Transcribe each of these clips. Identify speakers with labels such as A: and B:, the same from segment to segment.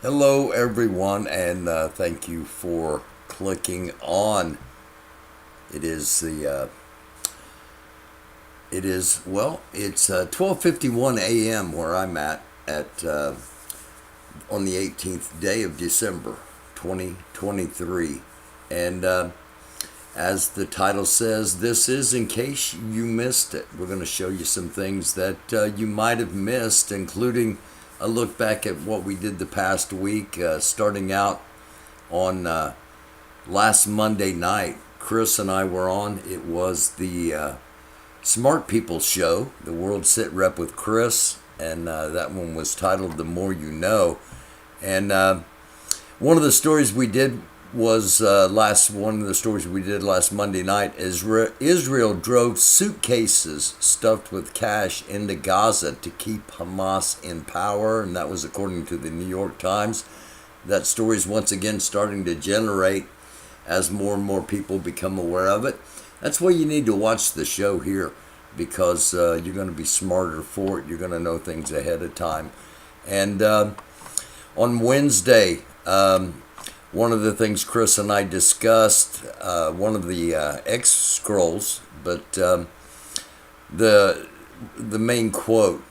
A: Hello, everyone, and thank you for clicking on. It is it's 12:51 a.m. where I'm at on the 18th day of December, 2023, and as the title says, this is in case you missed it. We're going to show you some things that you might have missed, including a look back at what we did the past week, starting out on last Monday night. Chris and I were on. It was the Smart People Show, the World Sit Rep with Chris, and that one was titled The More You Know. And one of the stories we did was one of the stories we did last Monday night. Israel drove suitcases stuffed with cash into Gaza to keep Hamas in power, and that was according to the New York Times. That story is once again starting to generate as more and more people become aware of it. That's why you need to watch the show here, because you're going to be smarter for it. You're going to know things ahead of time. And on Wednesday, one of the things Chris and I discussed, one of the X scrolls, but the main quote.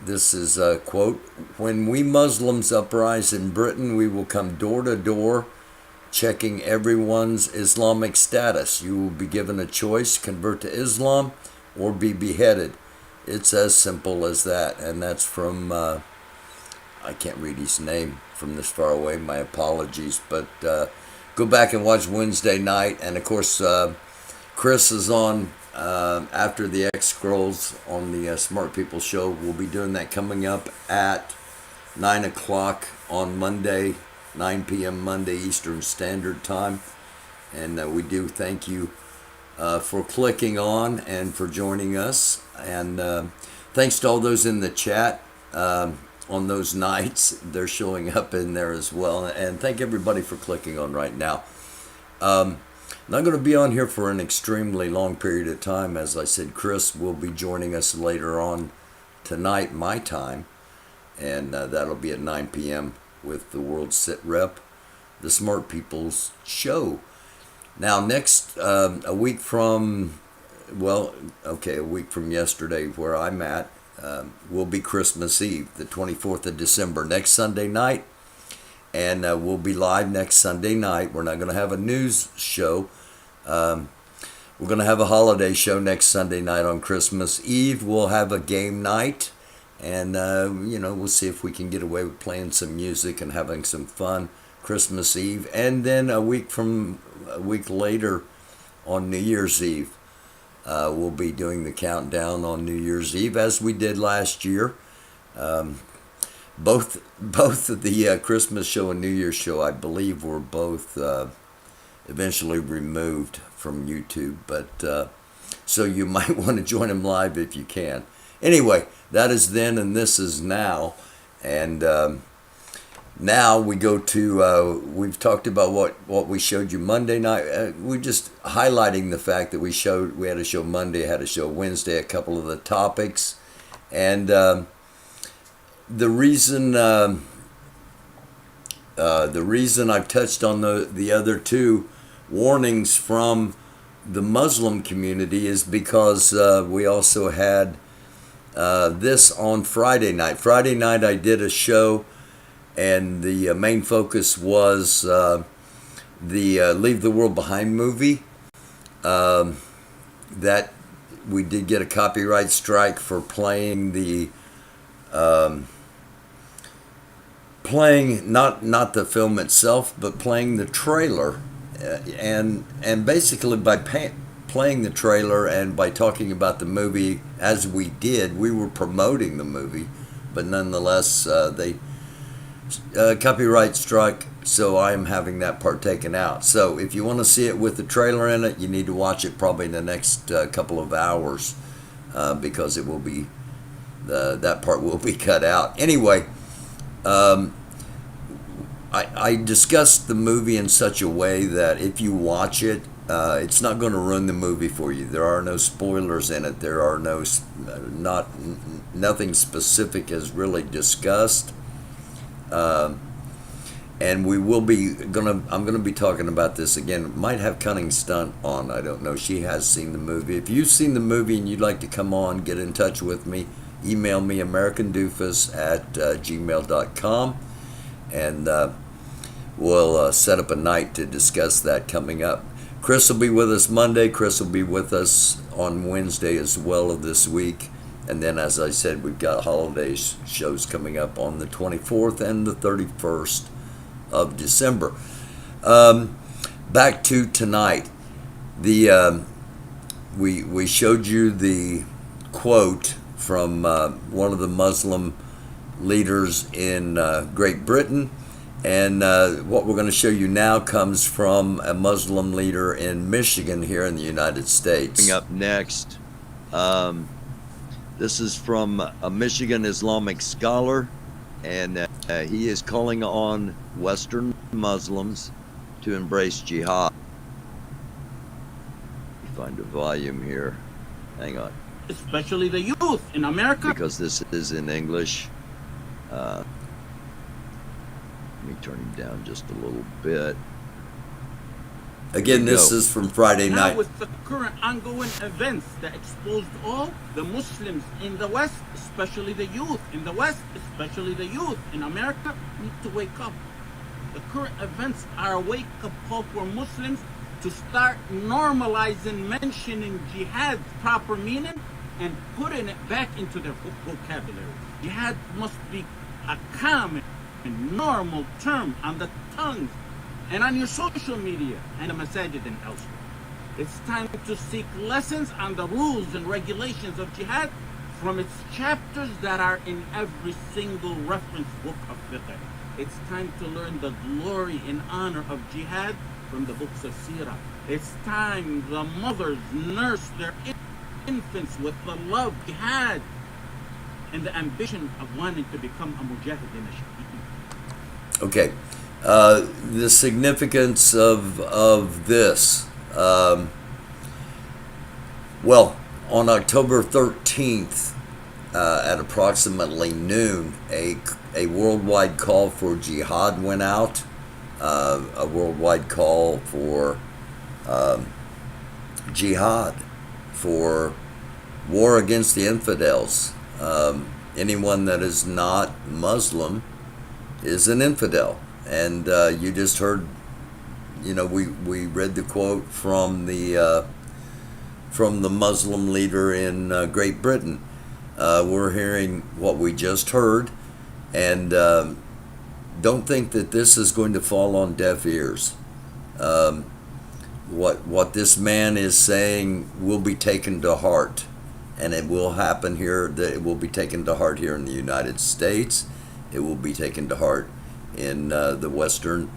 A: This is a quote: "When we Muslims uprise in Britain, we will come door to door, checking everyone's Islamic status. You will be given a choice: convert to Islam or be beheaded. It's as simple as that." And that's from I can't read his name from this far away. My apologies, but go back and watch Wednesday night. And of course, Chris is on after the X Scrolls on the Smart People Show. We'll be doing that coming up at 9 o'clock on Monday, 9 p.m. Monday Eastern Standard Time. And we do thank you for clicking on and for joining us. And thanks to all those in the chat. On those nights, they're showing up in there as well. And thank everybody for clicking on right now. Not going to be on here for an extremely long period of time. As I said, Chris will be joining us later on tonight, my time. And that'll be at 9 p.m. with the World Sit Rep, the Smart People's Show. Now, next, a week from yesterday, where I'm at, will be Christmas Eve, the 24th of December, next Sunday night. And we'll be live next Sunday night. We're not going to have a news show. We're going to have a holiday show next Sunday night on Christmas Eve. We'll have a game night. And, we'll see if we can get away with playing some music and having some fun Christmas Eve. And then a week later on New Year's Eve, we'll be doing the countdown on New Year's Eve, as we did last year. Both of the Christmas show and New Year's show, I believe, were both eventually removed from YouTube. But so you might want to join them live if you can. Anyway, that is then, and this is now. And now we go to, we've talked about what we showed you Monday night. We're just highlighting the fact that we had a show Monday, had a show Wednesday, a couple of the topics. And the reason I've touched on the other two warnings from the Muslim community is because we also had this on Friday night. Friday night I did a show, and the main focus was the Leave the World Behind movie. That we did get a copyright strike for playing not the film itself, but playing the trailer, and basically by playing the trailer and by talking about the movie as we did, we were promoting the movie, but nonetheless they copyright strike, so I am having that part taken out. So if you want to see it with the trailer in it, you need to watch it probably in the next couple of hours, because it will be that part will be cut out. Anyway, I discussed the movie in such a way that if you watch it, it's not going to ruin the movie for you. There are no spoilers in it. There are nothing specific is really discussed. And we will be I'm gonna be talking about this again. Might have Cunning Stunt on. I don't know. She has seen the movie. If you've seen the movie and you'd like to come on, get in touch with me. Email me americandufus at gmail.com, and we'll set up a night to discuss that coming up. Chris will be with us Monday. Chris will be with us on Wednesday as well of this week. And then, as I said, we've got holiday shows coming up on the 24th and the 31st of December. Back to tonight. We showed you the quote from one of the Muslim leaders in Great Britain. And what we're going to show you now comes from a Muslim leader in Michigan here in the United States.
B: Coming up next, this is from a Michigan Islamic scholar, and he is calling on Western Muslims to embrace jihad. Find a volume here. Hang on.
C: Especially the youth in America.
B: Because this is in English. Let me turn him down just a little bit.
A: Again, this is from Friday night.
C: Now, with the current ongoing events that exposed all the Muslims in the West, especially the youth in the West, especially the youth in America, need to wake up. The current events are a wake-up call for Muslims to start normalizing mentioning jihad's proper meaning and putting it back into their vocabulary. Jihad must be a common and normal term on the tongues and on your social media and the masajid and elsewhere. It's time to seek lessons on the rules and regulations of jihad from its chapters that are in every single reference book of fiqh. It's time to learn the glory and honor of jihad from the books of seerah. It's time the mothers nurse their infants with the love of jihad and the ambition of wanting to become a mujahid in a shaheed.
A: Okay, the significance of this. Well, on October 13th, at approximately noon, a worldwide call for jihad went out. A worldwide call for jihad, for war against the infidels. Anyone that is not Muslim is an infidel. And you just heard, we read the quote from the Muslim leader in Great Britain. We're hearing what we just heard, and don't think that this is going to fall on deaf ears. What this man is saying will be taken to heart, and it will happen here. That it will be taken to heart here in the United States. It will be taken to heart in the Western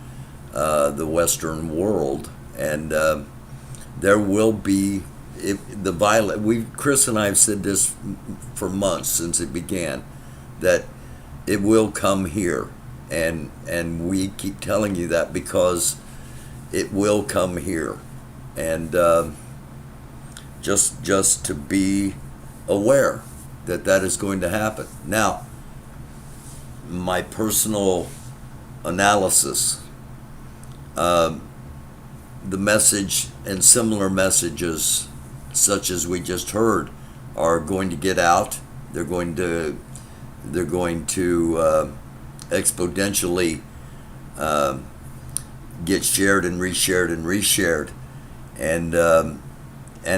A: world, and there will be Chris and I have said this for months since it began, that it will come here, and we keep telling you that because it will come here, and just to be aware that is going to happen. Now, my personal analysis, the message and similar messages such as we just heard are going to get out. They're going to exponentially get shared and reshared and reshared, and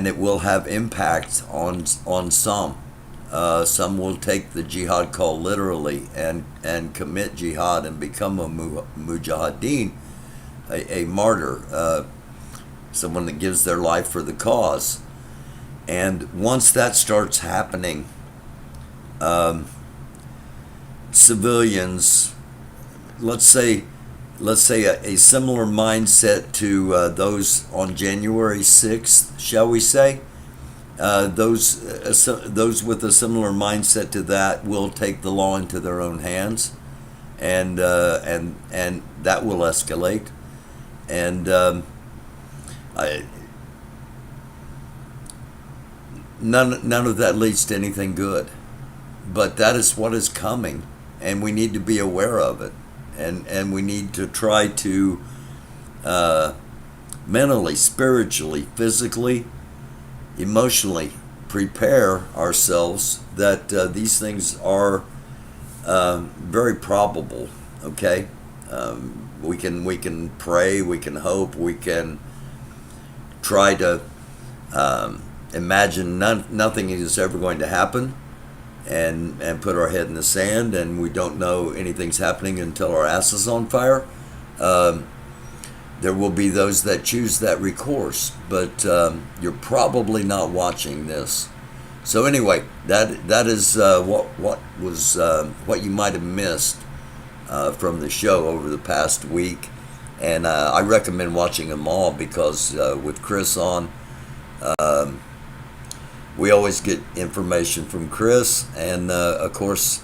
A: it will have impact on some. Some will take the jihad call literally and commit jihad and become a mujahideen, a martyr, someone that gives their life for the cause. And once that starts happening, civilians, let's say a similar mindset to those on January 6th, shall we say? Those with a similar mindset to that will take the law into their own hands, and that will escalate, and none of that leads to anything good. But that is what is coming, and we need to be aware of it. and we need to try to mentally, spiritually, physically, emotionally prepare ourselves that these things are very probable. Okay, we can pray, we can hope, we can try to imagine nothing is ever going to happen, and put our head in the sand, and we don't know anything's happening until our ass is on fire. There will be those that choose that recourse, but you're probably not watching this. So anyway, that is what you might have missed from the show over the past week, and I recommend watching them all because with Chris on, we always get information from Chris, and of course,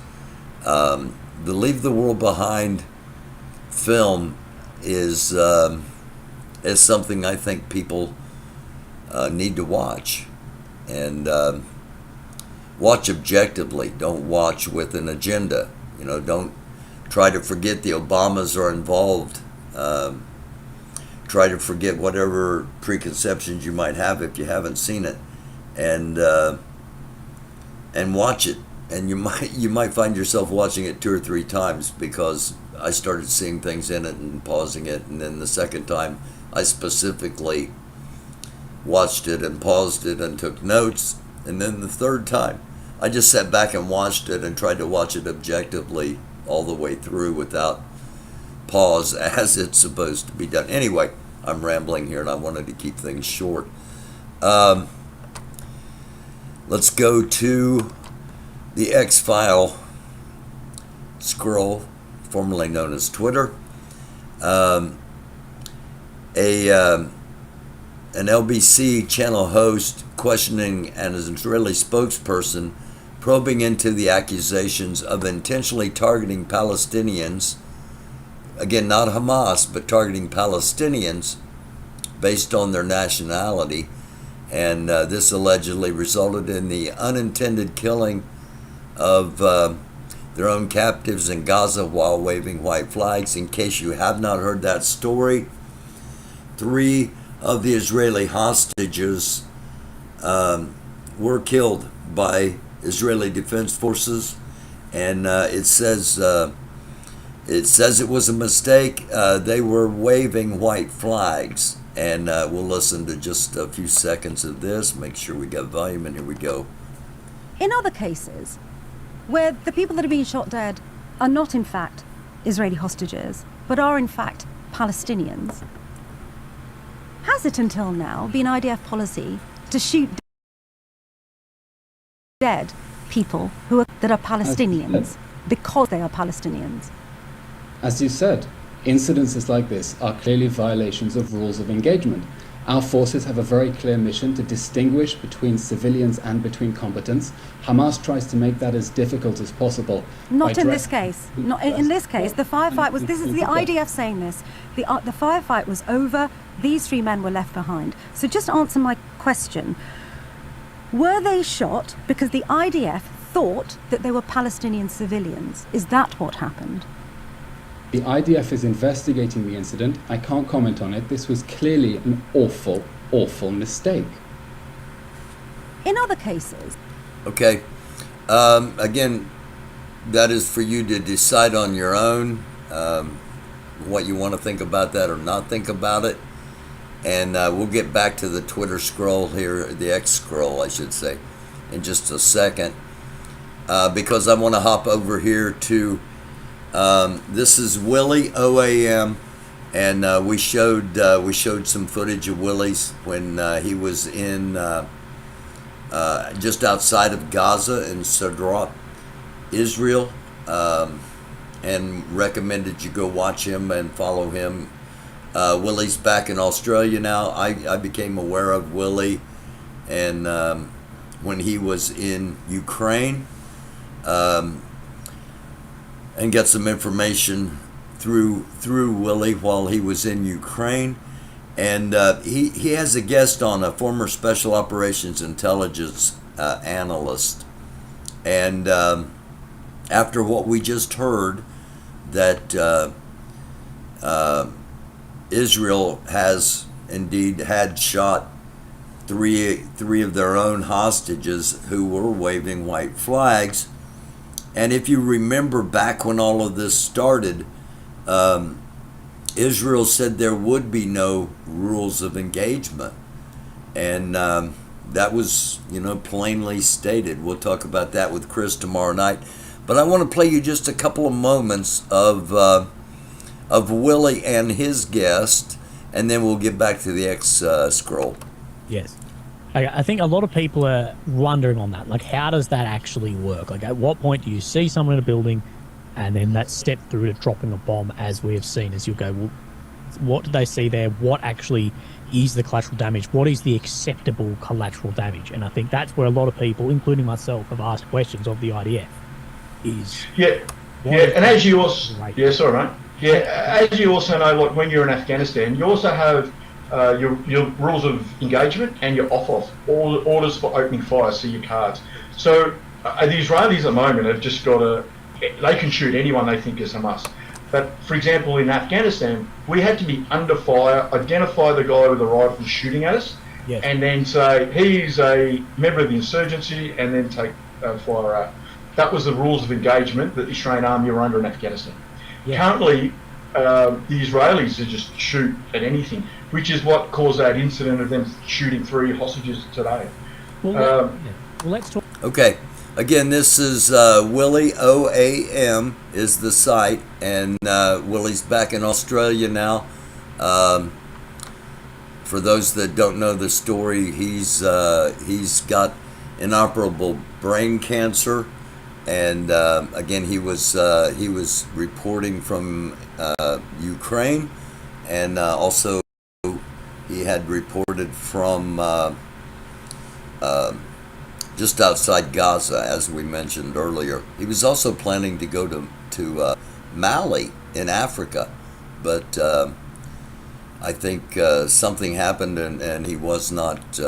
A: the Leave the World Behind film is something I think people need to watch, and watch objectively. Don't watch with an agenda. Don't try to forget the Obamas are involved. Try to forget whatever preconceptions you might have if you haven't seen it, and watch it. And you might find yourself watching it 2 or 3 times, because I started seeing things in it and pausing it, and then the second time I specifically watched it and paused it and took notes, and then the third time I just sat back and watched it and tried to watch it objectively all the way through without pause, as it's supposed to be done. Anyway, I'm rambling here, and I wanted to keep things short. Let's go to the X-File scroll, formerly known as Twitter. An LBC channel host questioning an Israeli spokesperson, probing into the accusations of intentionally targeting Palestinians, again, not Hamas, but targeting Palestinians based on their nationality. And this allegedly resulted in the unintended killing of their own captives in Gaza while waving white flags. In case you have not heard that story, 3 of the Israeli hostages were killed by Israeli Defense Forces, and it says it was a mistake. They were waving white flags, and we'll listen to just a few seconds of this. Make sure we got volume, and here we go.
D: In other cases, where the people that are being shot dead are not in fact Israeli hostages, but are in fact Palestinians, has it until now been IDF policy to shoot dead people that are Palestinians because they are Palestinians?
E: As you said, incidences like this are clearly violations of rules of engagement. Our forces have a very clear mission to distinguish between civilians and between combatants. Hamas tries to make that as difficult as possible.
D: Not in this case. Not in this case. The firefight was. This is the IDF saying this. The firefight was over. These 3 men were left behind. So just answer my question. Were they shot because the IDF thought that they were Palestinian civilians? Is that what happened?
E: The IDF is investigating the incident. I can't comment on it. This was clearly an awful, awful mistake.
D: In other cases.
A: Okay. Again, that is for you to decide on your own what you want to think about that or not think about it. And we'll get back to the Twitter scroll here, the X scroll, I should say, in just a second. Because I want to hop over here to, this is Willie OAM, and we showed some footage of Willie's when he was in just outside of Gaza in Sderot, Israel, and recommended you go watch him and follow him. Willie's back in Australia now. I became aware of Willie and when he was in Ukraine, and got some information through Willie while he was in Ukraine. And he has a guest on, a former Special Operations Intelligence analyst. And after what we just heard, that Israel has indeed had shot three of their own hostages who were waving white flags. And if you remember back when all of this started, Israel said there would be no rules of engagement. And that was, plainly stated. We'll talk about that with Chris tomorrow night. But I want to play you just a couple of moments of Willie and his guest, and then we'll get back to the X scroll.
F: Yes. I think a lot of people are wondering on that. Like, how does that actually work? Like, at what point do you see someone in a building and then that step through to dropping a bomb, as we have seen, as you go, well, what do they see there? What actually is the collateral damage? What is the acceptable collateral damage? And I think that's where a lot of people, including myself, have asked questions of the IDF.
G: And as you also, sorry, mate. Yeah, as you also know, like when you're in Afghanistan, you also have your rules of engagement and your off orders for opening fire, so your cards. So the Israelis at the moment have just got they can shoot anyone they think is Hamas. But for example, in Afghanistan, we had to be under fire, identify the guy with the rifle shooting at us, and then say he's a member of the insurgency, and then take fire out. That was the rules of engagement that the Australian Army were under in Afghanistan. Currently, the Israelis just shoot at anything, which is what caused that incident of them shooting 3 hostages today.
F: Well, let's talk.
A: Okay. Again, this is Willie, OAM is the site, and Willie's back in Australia now. For those that don't know the story, he's got inoperable brain cancer, and again, he was reporting from Ukraine, and also he had reported from just outside Gaza, as we mentioned earlier. He was also planning to go to Mali in Africa, but I think something happened and he was not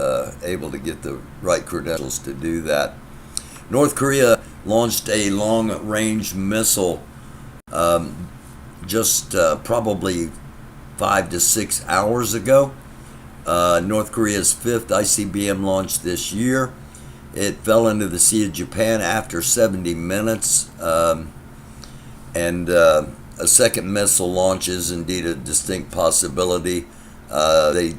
A: able to get the right credentials to do that. North Korea launched a long-range missile just probably 5 to 6 hours ago. North Korea's 5th ICBM launch this year. It fell into the Sea of Japan after 70 minutes, and a second missile launch is indeed a distinct possibility. They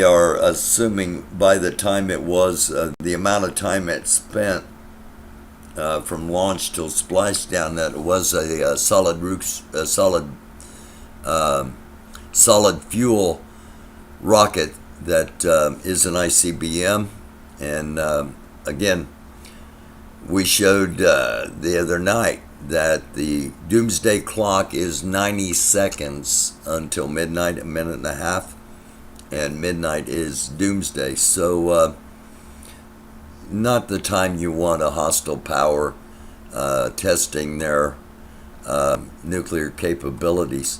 A: are assuming by the time it was, the amount of time it spent from launch till splashdown, that it was a solid fuel rocket that is an ICBM. And again, we showed the other night that the doomsday clock is 90 seconds until midnight, a minute and a half, and midnight is doomsday. So not the time you want a hostile power testing their nuclear capabilities.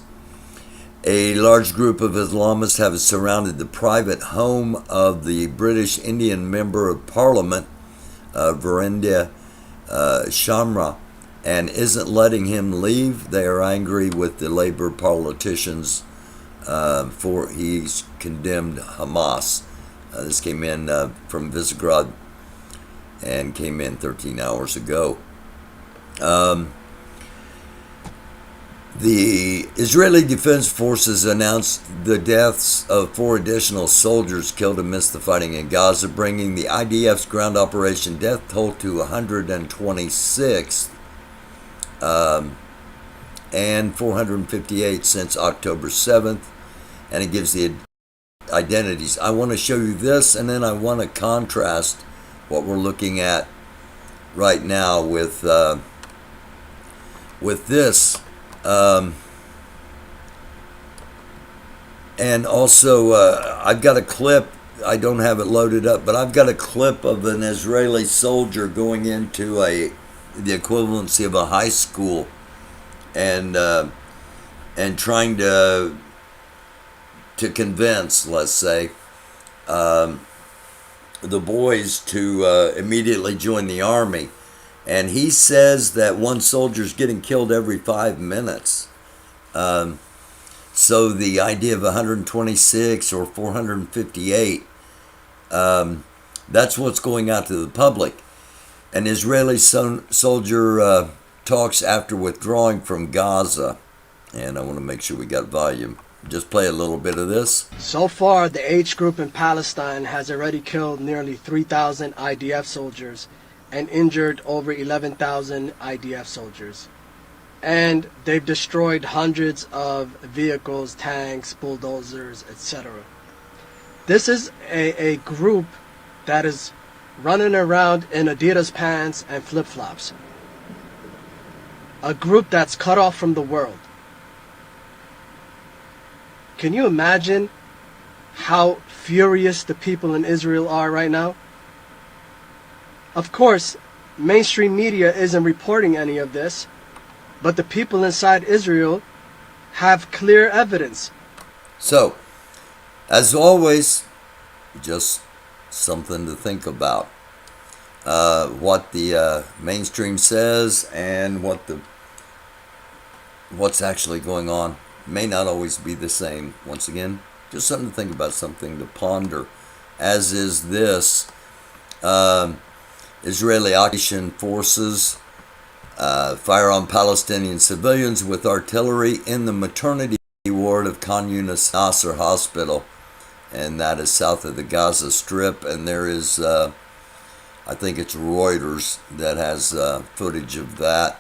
A: A large group of Islamists have surrounded the private home of the British Indian Member of Parliament, Virendra Shamra, and isn't letting him leave. They are angry with the Labour politicians for he's condemned Hamas. This came in from Visegrad and came in 13 hours ago. The Israeli Defense Forces announced the deaths of 4 additional soldiers killed amidst the fighting in Gaza, bringing the IDF's ground operation death toll to 126 and 458 since October 7th, and it gives the identities. I want to show you this, and then I want to contrast what we're looking at right now with this. And also, I've got a clip. I don't have it loaded up, but I've got a clip of an Israeli soldier going into the equivalency of a high school, and trying to convince, let's say, the boys to immediately join the army. And he says that one soldier's getting killed every 5 minutes. So the idea of 126 or 458, that's what's going out to the public. An Israeli soldier talks after withdrawing from Gaza. And I want to make sure we got volume. Just play a little bit of this.
H: So far, the H group in Palestine has already killed nearly 3,000 IDF soldiers and injured over 11,000 IDF soldiers. And they've destroyed hundreds of vehicles, tanks, bulldozers, etc. This is a group that is running around in Adidas pants and flip-flops. A group that's cut off from the world. Can you imagine how furious the people in Israel are right now? Of course, mainstream media isn't reporting any of this, but the people inside Israel have clear evidence.
A: So, as always, just something to think about. What the mainstream says and what's actually going on may not always be the same. Once again, just something to think about, something to ponder. As is this, Israeli occupation forces fire on Palestinian civilians with artillery in the maternity ward of Khan Yunis Nasser Hospital, and that is south of the Gaza Strip. And there is, I think it's Reuters that has footage of that.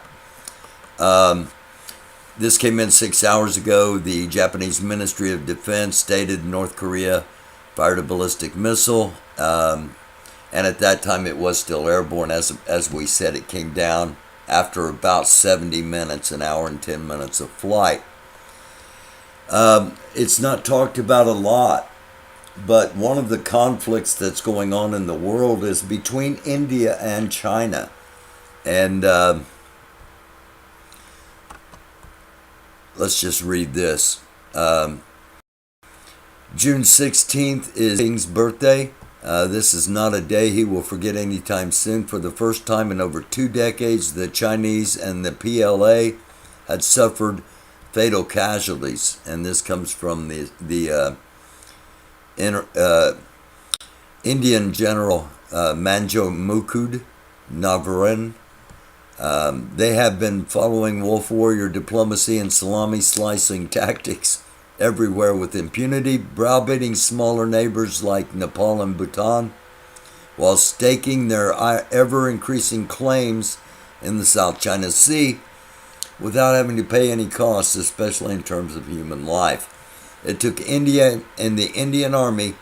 A: This came in 6 hours ago. The Japanese Ministry of Defense stated North Korea fired a ballistic missile, and at that time it was still airborne. As we said, it came down after about 70 minutes, an hour and 10 minutes of flight. It's not talked about a lot, but one of the conflicts that's going on in the world is between India and China. And let's just read this. June 16th is King's birthday. This is not a day he will forget anytime soon. For the first time in over 2 decades, the Chinese and the PLA had suffered fatal casualties. And this comes from the Indian General Manjo Mukud Navarin. They have been following wolf warrior diplomacy and salami slicing tactics everywhere with impunity, browbeating smaller neighbors like Nepal and Bhutan, while staking their ever-increasing claims in the South China Sea without having to pay any costs, especially in terms of human life. It took India and the Indian Army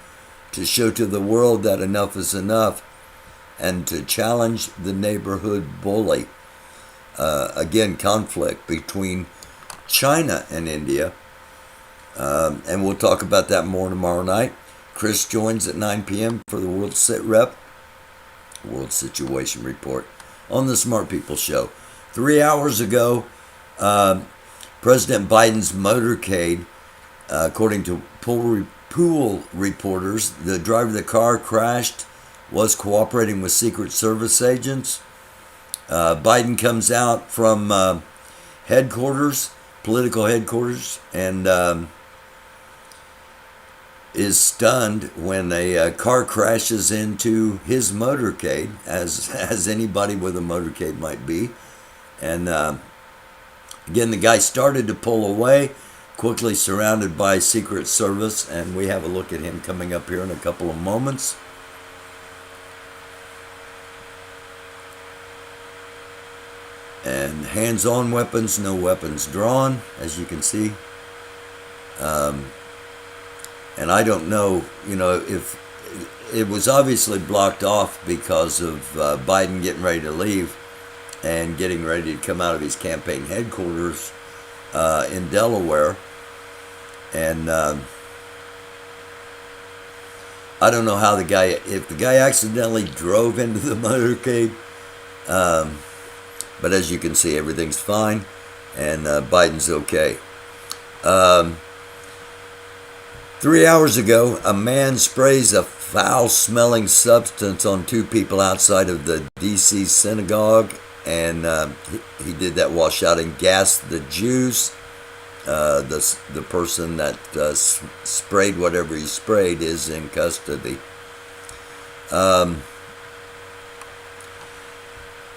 A: to show to the world that enough is enough and to challenge the neighborhood bully. Again, conflict between China and India. And we'll talk about that more tomorrow night. Chris joins at 9 p.m. for the World Situation Report on the Smart People Show. 3 hours ago, President Biden's motorcade, according to pool reporters, the driver of the car crashed, was cooperating with Secret Service agents. Biden comes out from political headquarters, and is stunned when a car crashes into his motorcade, as anybody with a motorcade might be. And again, the guy started to pull away, quickly surrounded by Secret Service, and we have a look at him coming up here in a couple of moments. And hands-on weapons, no weapons drawn, as you can see. And I don't know, if it was obviously blocked off because of Biden getting ready to leave and getting ready to come out of his campaign headquarters in Delaware. And I don't know how if the guy accidentally drove into the motorcade. But as you can see, everything's fine, and Biden's okay. 3 hours ago, a man sprays a foul-smelling substance on 2 people outside of the D.C. synagogue, and he did that while shouting, "Gas the Jews." the person that sprayed whatever he sprayed is in custody.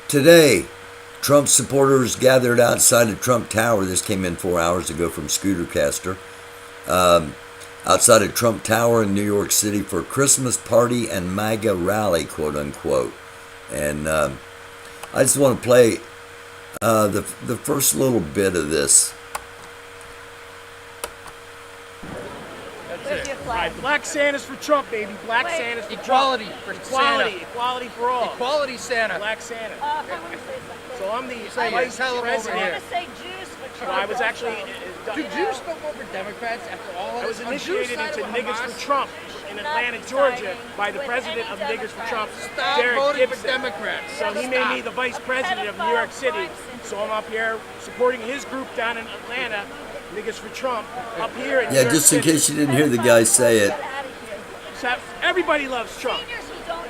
A: Today, Trump supporters gathered outside of Trump Tower. This came in 4 hours ago from Scootercaster. Outside of Trump Tower in New York City for a Christmas party and MAGA rally, quote unquote. And I just want to play the first little bit of this.
I: Right, Black Santa's for Trump, baby. Black Santa's for
J: equality
I: Trump.
J: for
I: Equality.
J: Santa.
I: Equality for all.
J: Equality Santa.
I: Black Santa.
K: I want to say something.
I: So I'm the
J: Say
I: vice
J: it. Tell 'em over
I: president.
K: I
J: here.
K: want to say Jews for
I: So
K: Trump.
I: I was actually.
J: Do Jews still vote for Democrats after all of
I: I was
J: this? On Jews'
I: initiated
J: side
I: into
J: of
I: Niggers
J: Hamas?
I: for Trump in Atlanta, Georgia, by the president of Niggers for Trump,
J: Stop
I: Derek
J: voting for
I: Gibson.
J: Democrats.
I: So he made me the vice president of New York City. So I'm up here supporting his group down in Atlanta, Niggers for Trump, up here in New
A: Yeah,
I: York
A: just in
I: City.
A: case you didn't hear the guy say it.
I: So everybody loves Trump.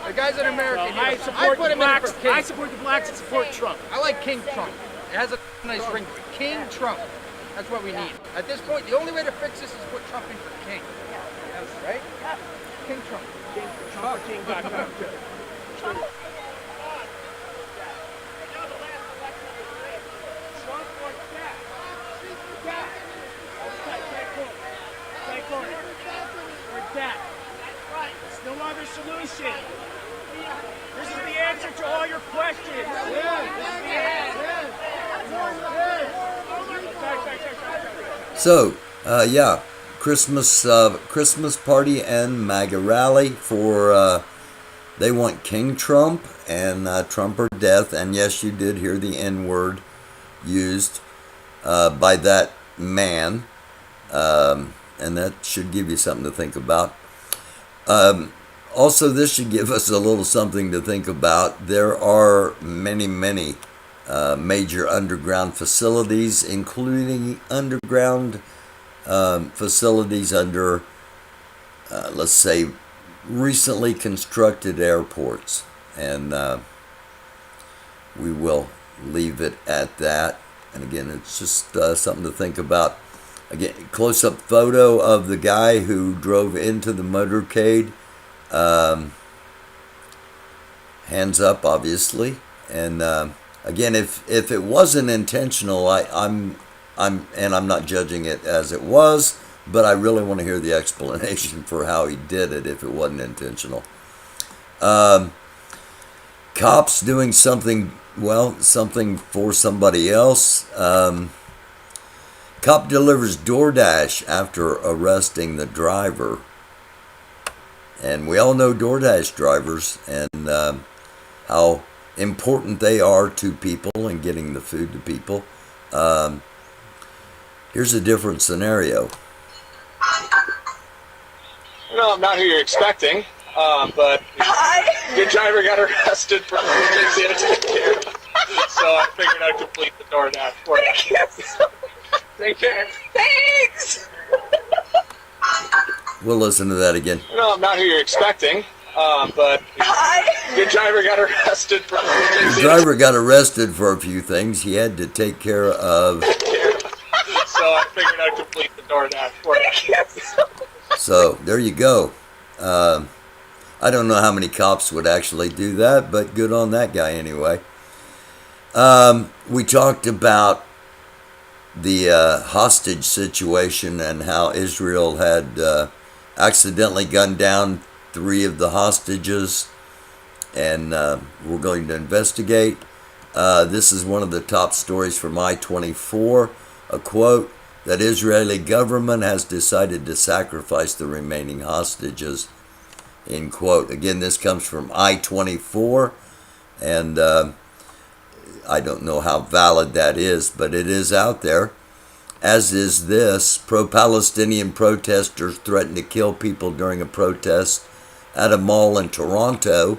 J: The guy's an
I: So
J: American.
I: I
J: I
I: support
J: put
I: the
J: him in
I: blacks.
J: for king.
I: I support the blacks and support Trump.
J: I like King Trump. It has a nice ring. King Trump. That's what we need. At this point, the only way to fix this is put Trump in for king. Right? King Trump.
I: TrumpForKing.com. There's no other solution. This is the answer to all your questions.
A: So, yeah, Christmas party and MAGA rally for they want King Trump and Trump or death. And yes, you did hear the N-word used by that man, and that should give you something to think about. Also, this should give us a little something to think about. There are many major underground facilities, including underground facilities under, let's say, recently constructed airports. And we will leave it at that. And again, it's just something to think about. Again, close-up photo of the guy who drove into the motorcade. Hands up, obviously. And again, if it wasn't intentional, I'm not judging it as it was, but I really want to hear the explanation for how he did it if it wasn't intentional. Cops doing something for somebody else. Cop delivers DoorDash after arresting the driver. And we all know DoorDash drivers and how important they are to people and getting the food to people. Here's a different scenario.
L: No, I'm not who you're expecting, but your driver got arrested for things he had to take care of. So I figured I'd complete the DoorDash for you. Take care. Thanks!
A: We'll listen to that again.
L: No, I'm not who you're expecting, but your driver got arrested for things
A: The driver got arrested for a few things he had to take care of.
L: So I figured I'd complete the DoorDash for you.
A: So there you go. I don't know how many cops would actually do that, but good on that guy anyway. We talked about the hostage situation and how Israel had accidentally gunned down 3 of the hostages, and we're going to investigate. This is one of the top stories from I-24, a quote, that Israeli government has decided to sacrifice the remaining hostages, end quote. Again, this comes from I-24, and I don't know how valid that is, but it is out there. As is this, pro-Palestinian protesters threatened to kill people during a protest at a mall in Toronto,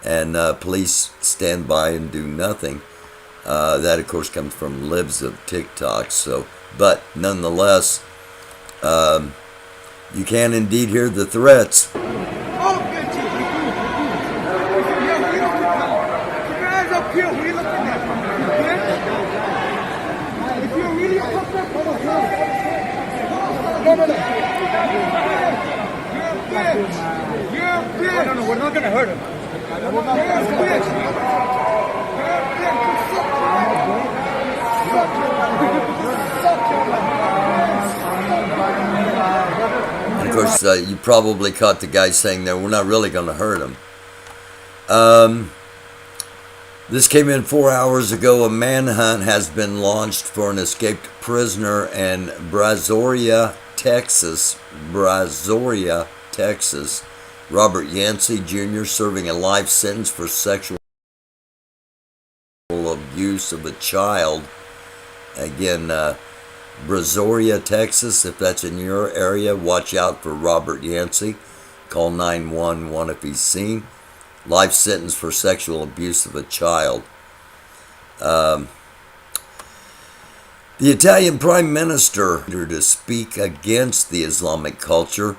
A: and police stand by and do nothing. That, of course, comes from libs of TikTok. So, but nonetheless, you can indeed hear the threats. And of course, you probably caught the guy saying there, we're not really going to hurt him. This came in 4 hours ago. A manhunt has been launched for an escaped prisoner in Brazoria, Texas. Robert Yancey Jr. serving a life sentence for sexual abuse of a child. Again, Brazoria, Texas. If that's in your area, watch out for Robert Yancey. Call 911 if he's seen. Life sentence for sexual abuse of a child. The Italian Prime Minister to speak against the Islamic culture.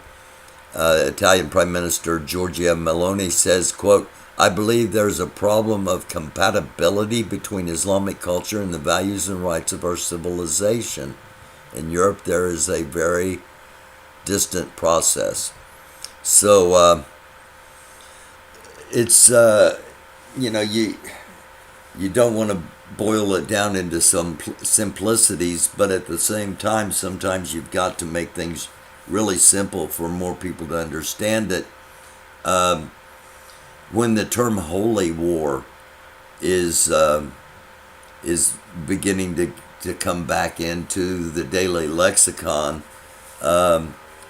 A: Italian Prime Minister Giorgia Meloni says, quote, I believe there's a problem of compatibility between Islamic culture and the values and rights of our civilization. In Europe, there is a very distant process. So, it's, you know, you don't want to boil it down into some simplicities, but at the same time, sometimes you've got to make things really simple for more people to understand it. When the term holy war is beginning to come back into the daily lexicon,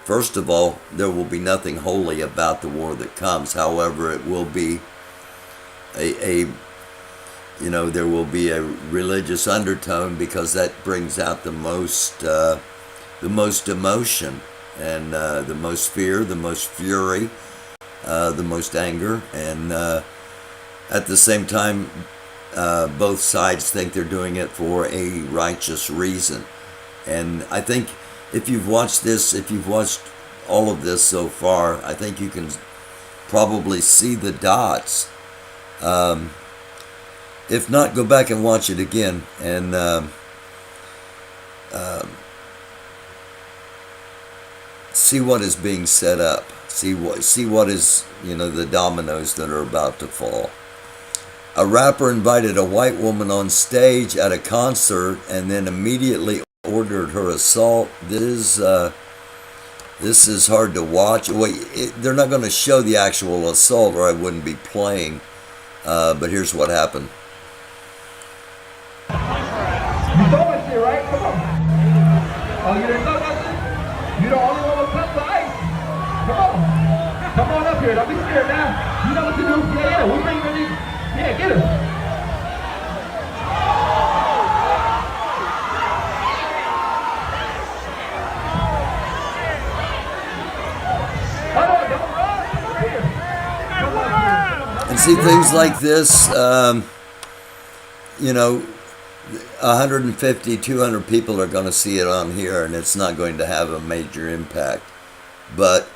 A: first of all, there will be nothing holy about the war that comes. However, it will be there will be a religious undertone, because that brings out the most emotion and the most fear, the most fury, the most anger, and at the same time, both sides think they're doing it for a righteous reason. And I think if you've watched all of this so far, I think you can probably see the dots. If not, go back and watch it again, and see what is being set up. See what is, the dominoes that are about to fall. A rapper invited a white woman on stage at a concert and then immediately ordered her assault. This is hard to watch. They're not going to show the actual assault, or I wouldn't be playing. But here's what happened.
M: You saw that shit, right? Come on. Oh, you didn't know that shit? You the only one with cups of ice. Come on. Come on up here. Don't be scared now. You know what to do. Yeah, we'll bring them in. Yeah, get him.
A: And see things like this, 150, 200 people are going to see it on here, and it's not going to have a major impact. But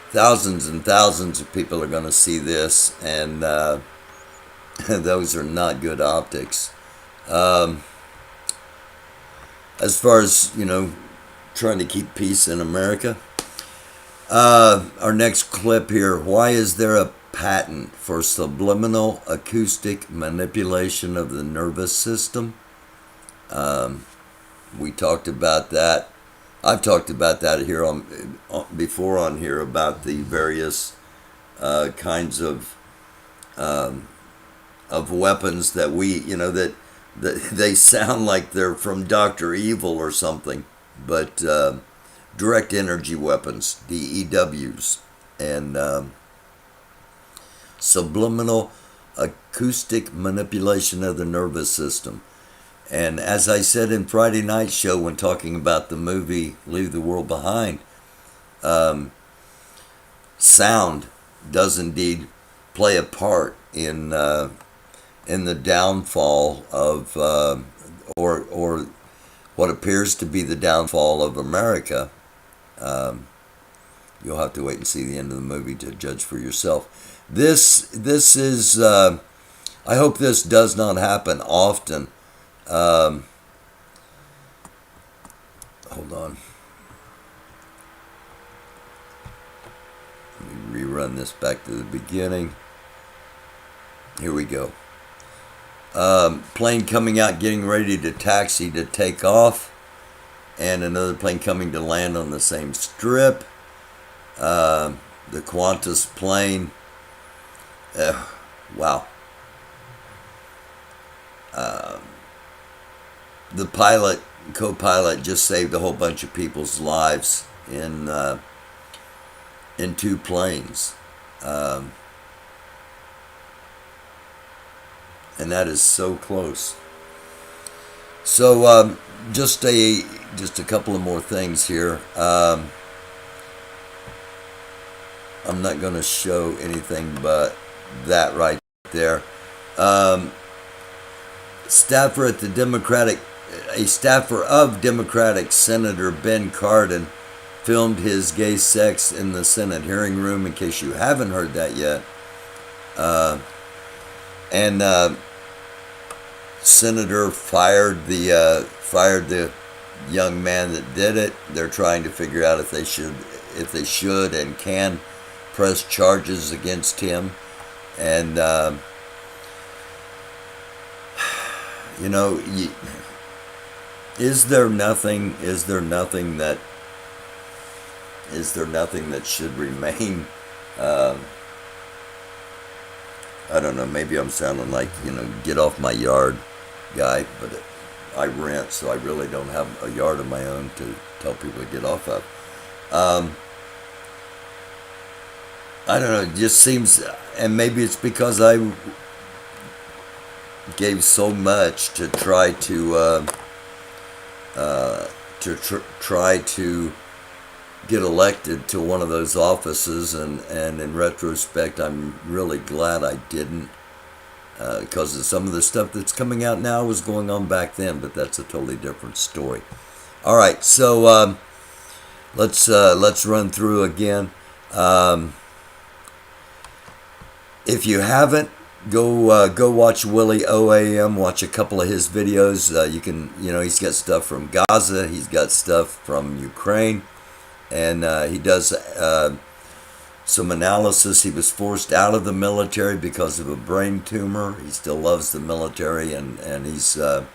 A: thousands and thousands of people are going to see this, and those are not good optics. As far as, trying to keep peace in America, our next clip here, why is there a patent for subliminal acoustic manipulation of the nervous system? We talked about that. I've talked about that here before on here, about the various kinds of weapons that that they sound like they're from Dr. Evil or something, but direct energy weapons, DEWs, and subliminal acoustic manipulation of the nervous system. And as I said in Friday night's show when talking about the movie Leave the World Behind, sound does indeed play a part in the downfall of, or what appears to be the downfall of America. You'll have to wait and see the end of the movie to judge for yourself. This is, I hope this does not happen often. Hold on. Let me rerun this back to the beginning. Here we go. Plane coming out, getting ready to taxi to take off, and another plane coming to land on the same strip. The Qantas plane. Wow. The pilot, co-pilot, just saved a whole bunch of people's lives in 2 planes. And that is so close. So just a couple of more things here. I'm not going to show anything but that right there. Staffer at the a staffer of Democratic Senator Ben Cardin filmed his gay sex in the Senate hearing room, in case you haven't heard that yet. And Senator fired the young man that did it. They're trying to figure out if they should and can press charges against him. And is there nothing that should remain? I don't know, maybe I'm sounding like, get off my yard guy, but I rent, so I really don't have a yard of my own to tell people to get off of. I don't know, it just seems, and maybe it's because I gave so much to try to try to get elected to one of those offices, and in retrospect, I'm really glad I didn't, because of some of the stuff that's coming out now was going on back then, but that's a totally different story. All right, so let's run through again. If you haven't, go watch Willie OAM. Watch a couple of his videos. You can, he's got stuff from Gaza. He's got stuff from Ukraine. And he does some analysis. He was forced out of the military because of a brain tumor. He still loves the military, and he's a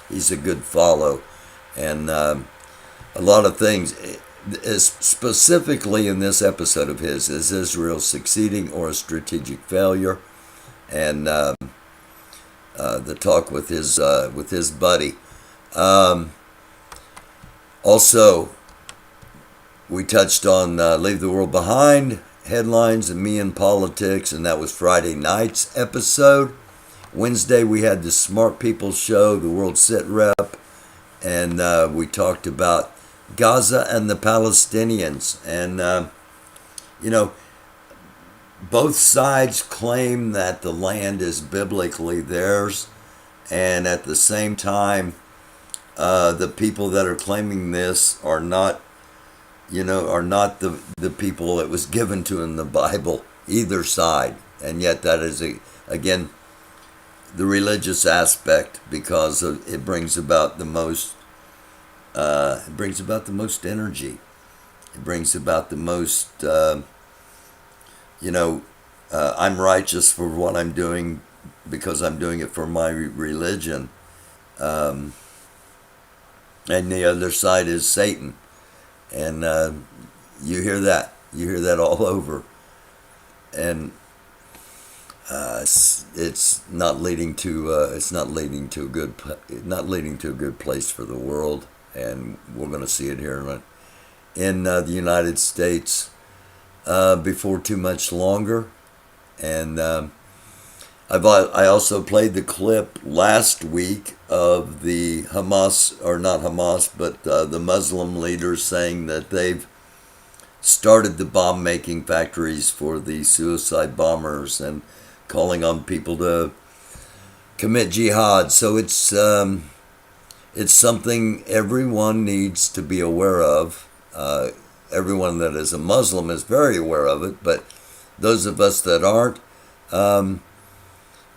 A: good follow. And a lot of things, specifically in this episode of his, is Israel succeeding or a strategic failure? And the talk with his buddy. Also, we touched on Leave the World Behind, headlines, and me in politics, and that was Friday night's episode. Wednesday, we had the Smart People Show, the World Sit Rep, and we talked about Gaza and the Palestinians. And, both sides claim that the land is biblically theirs, and at the same time, the people that are claiming this are not the people that was given to in the Bible, either side. And yet that is, again, the religious aspect, because it brings about the most energy. It brings about the most, I'm righteous for what I'm doing because I'm doing it for my religion. And the other side is Satan. And you hear that. You hear that all over. And it's not leading to a good place for the world. And we're going to see it here in the United States before too much longer. And I also played the clip last week of the Hamas, or not Hamas, but the Muslim leaders saying that they've started the bomb-making factories for the suicide bombers and calling on people to commit jihad. So it's something everyone needs to be aware of. Everyone that is a Muslim is very aware of it, but those of us that aren't,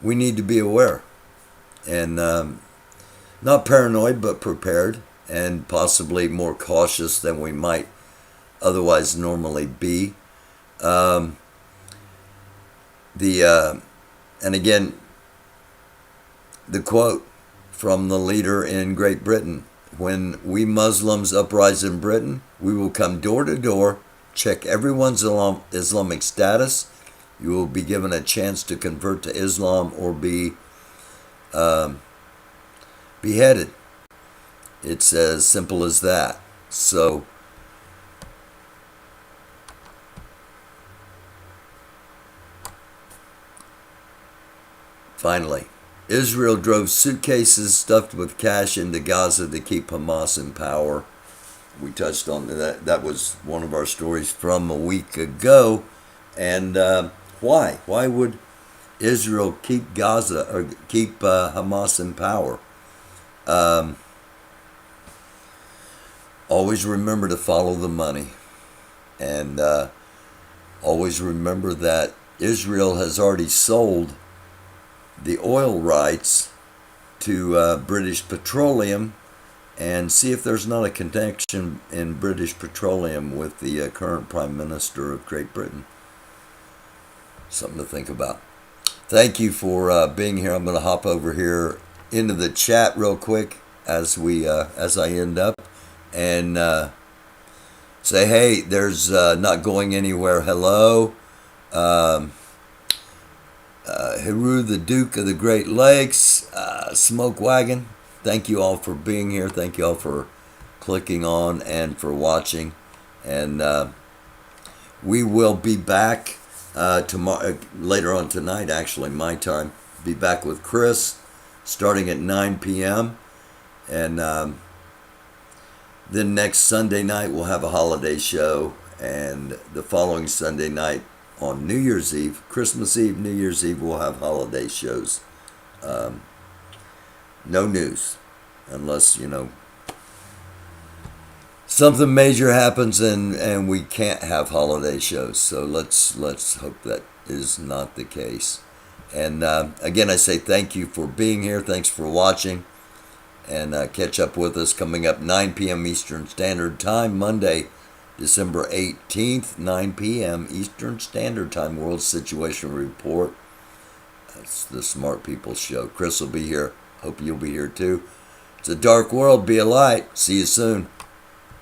A: we need to be aware and not paranoid, but prepared, and possibly more cautious than we might otherwise normally be. And again, the quote from the leader in Great Britain: "When we Muslims uprise in Britain, we will come door to door, check everyone's Islamic status. You will be given a chance to convert to Islam or be beheaded." It's as simple as that. So, finally, Israel drove suitcases stuffed with cash into Gaza to keep Hamas in power. We touched on that. That was one of our stories from a week ago. And why? Why would Israel keep Gaza or keep Hamas in power? Always remember to follow the money. And always remember that Israel has already sold the oil rights to British Petroleum, and see if there's not a connection in British Petroleum with the current Prime Minister of Great Britain. Something to think about. Thank you for being here. I'm going to hop over here into the chat real quick as I end up, and say, hey, there's not going anywhere. Hello. Heru, the Duke of the Great Lakes, Smoke Wagon, thank you all for being here. Thank you all for clicking on and for watching. And we will be back tomorrow, later on tonight, actually, my time. Be back with Chris starting at 9 p.m. And then next Sunday night, we'll have a holiday show. And the following Sunday night, on New Year's Eve, Christmas Eve, New Year's Eve, we'll have holiday shows. No news, unless, something major happens and we can't have holiday shows. So let's hope that is not the case. And again, I say thank you for being here. Thanks for watching. And catch up with us coming up 9 p.m. Eastern Standard Time, Monday, December 18th, 9 p.m. Eastern Standard Time, World Situation Report. That's the Smart People Show. Chris will be here. Hope you'll be here too. It's a dark world. Be a light. See you soon.